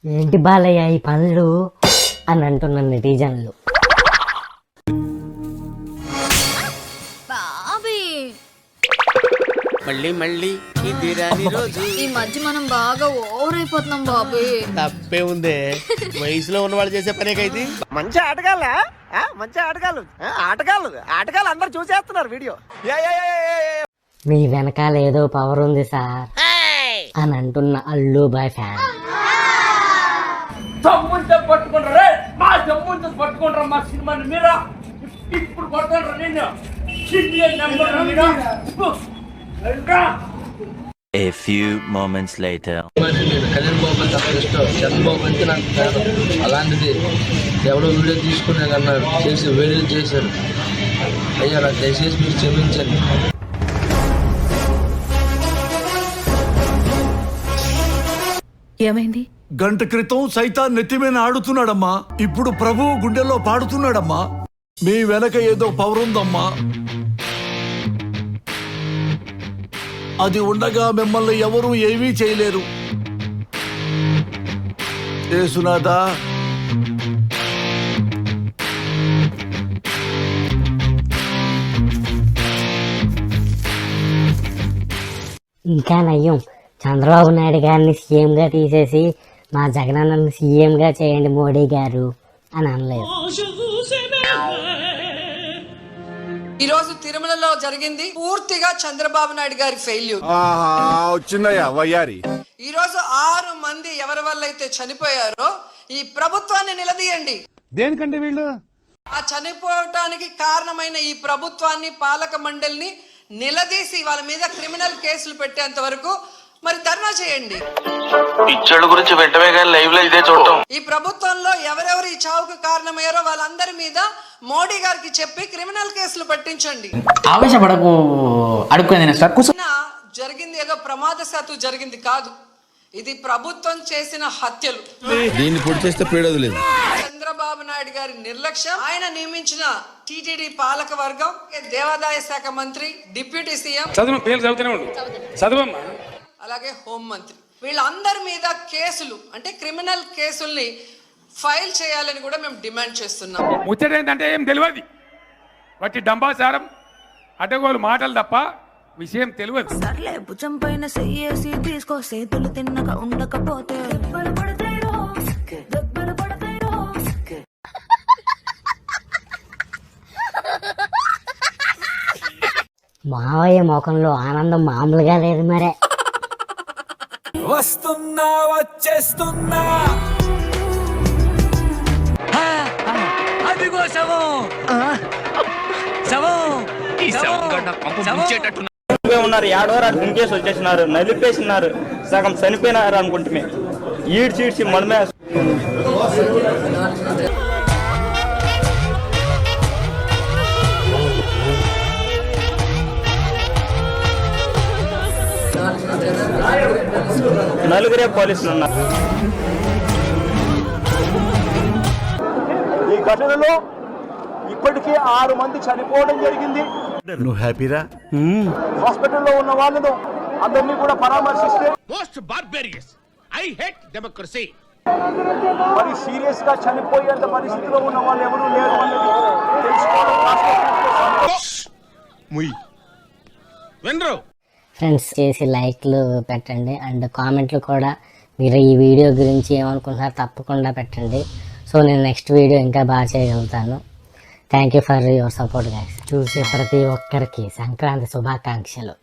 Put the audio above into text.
ఏంటి బాలయ్య ఈ పనులు అని అంటున్న నెటిజన్లు. మళ్ళీ ఇది రాని రోజు. ఈ మధ్య మనం బాగా ఓవర్ అయిపోతున్నాం బాబు. తప్పే ఉందే, వయసులో ఉన్న వాళ్ళు చేసే పనేకైతే. మంచి ఆటగాళ్ళ మంచి ఆటగాళ్ళు అందరు చూసేస్తున్నారు వీడియో. మీ వెనకాల ఏదో పవర్ ఉంది సార్ అని అంటున్న అల్లు బాయ్ ఫ్యాన్. పట్టుకుంటారా మా జమ్ముంటే పట్టుకుంటారా మా సినిమాని మీరా ఇప్పుడు కొడతారా నేను A few moments later. Kalyan Babu తప్ప ఇష్టం, చంద్రబాబు అంటే నాకు కాదు. అలాంటిది ఎవడో వీడియో తీసుకునే కన్నా చేసి వీడియో చేశారు. అయ్యా నాకు దయచేసి మీరు క్షమించండి. ఏమైంది? గంట క్రితం సైతాన్ నెత్తిమీద ఆడుతున్నాడమ్మా, ఇప్పుడు ప్రభువు గుండెల్లో పాడుతున్నాడమ్మా. మీ వెనక ఏదో పవర్ ఉందమ్మా, అది ఉండగా మిమ్మల్ని ఎవరూ ఏమీ చేయలేరు. యేసునాథా, ఇంకా నయ్యం, చంద్రబాబు నాయుడు గారిని సీఎంగా తీసేసి మా జగనన్నని సీఎంగా చేయండి మోడీ గారు అని అనలేదు. ఈ రోజు తిరుమలలో జరిగింది పూర్తిగా చంద్రబాబు నాయుడు గారి ఫెయిల్యూర్. వచ్చిందయ్యా వయ్యారి. ఈ రోజు 6 మంది ఎవరి వల్ల అయితే చనిపోయారో ఈ ప్రభుత్వాన్ని నిలదీయండి. దేనికంటే వీళ్ళు ఆ చనిపోవటానికి కారణమైన ఈ ప్రభుత్వాన్ని, పాలక మండలిని నిలదీసి వాళ్ళ మీద క్రిమినల్ కేసులు పెట్టేంత వరకు మరి ధర్నా చేయండి. పిచ్చోళ్ళ గురించి వెంటనే లైవ్ లో ఇదే చూడటం. ఈ ప్రభుత్వంలో ఎవరెవరు ఈ చావుకు కారణమయ్యారో వాళ్ళందరి మీద మోడీ గారికి చెప్పి క్రిమినల్ కేసులు పట్టించండి. ఆవేశపడకు, అడుక్కునే జరిగింది ఏదో ప్రమాదశాత్తు జరిగింది కాదు, ఇది ప్రభుత్వం చేసిన హత్యలు. దీన్ని పొడి చేస్తే పీడలేదు. చంద్రబాబు నాయుడు గారి నిర్లక్ష్యం, ఆయన నియమించిన టీటీడీ పాలక వర్గం, దేవాదాయ శాఖ మంత్రి, డిప్యూటీ సీఎం, అలాగే హోం మంత్రి, వీళ్ళందరి మీద కేసులు అంటే క్రిమినల్ కేసుల్ని ఫైల్ చేయాలని కూడా మేము డిమాండ్ చేస్తున్నాం. ముచ్చట ఏంటంటే ఏం తెలియదు, వాటి డంబాసారం అడ్డగోలు మాటలు తప్ప విషయం తెలియదు. సర్లే భుజం పైన చెయ్యేసి తీసుకో, చేతులు తిన్నక ఉండకపోతే మావయ్య ముఖంలో ఆనందం మామూలుగా లేదు మరే. వస్తున్నా వచ్చేస్తున్నా, అదిగో శవం, ఉన్నారు ఏడవరా గుంకేసి వచ్చేసినారు, నలిపేసినారు, సగం చనిపోయినారు అనుకుంటే ఈడ్చి మనమే. నలుగురే పోలీసులు ఉన్నారు. ఈ ఘటనలో ఇప్పటికీ 6 మంది చనిపోవడం జరిగింది. నువ్వు హ్యాపీరా? హాస్పిటల్లో ఉన్న వాళ్ళను అందరినీ కూడా పరామర్శిస్తే most barbarious, I hate democracy. మరి సీరియస్ గా చనిపోయేంత పరిస్థితిలో ఉన్న వాళ్ళు ఎవరు లేరు అన్నది తెలుసుకోవడం. ఫ్రెండ్స్ చేసి లైక్లు పెట్టండి అండ్ కామెంట్లు కూడా మీరు ఈ వీడియో గురించి ఏమనుకుంటున్నారో తప్పకుండా పెట్టండి. సో నేను నెక్స్ట్ వీడియో ఇంకా బాగా చేయగలుగుతాను. Thank you for your support guys. చూసే ప్రతి ఒక్కరికి సంక్రాంతి శుభాకాంక్షలు.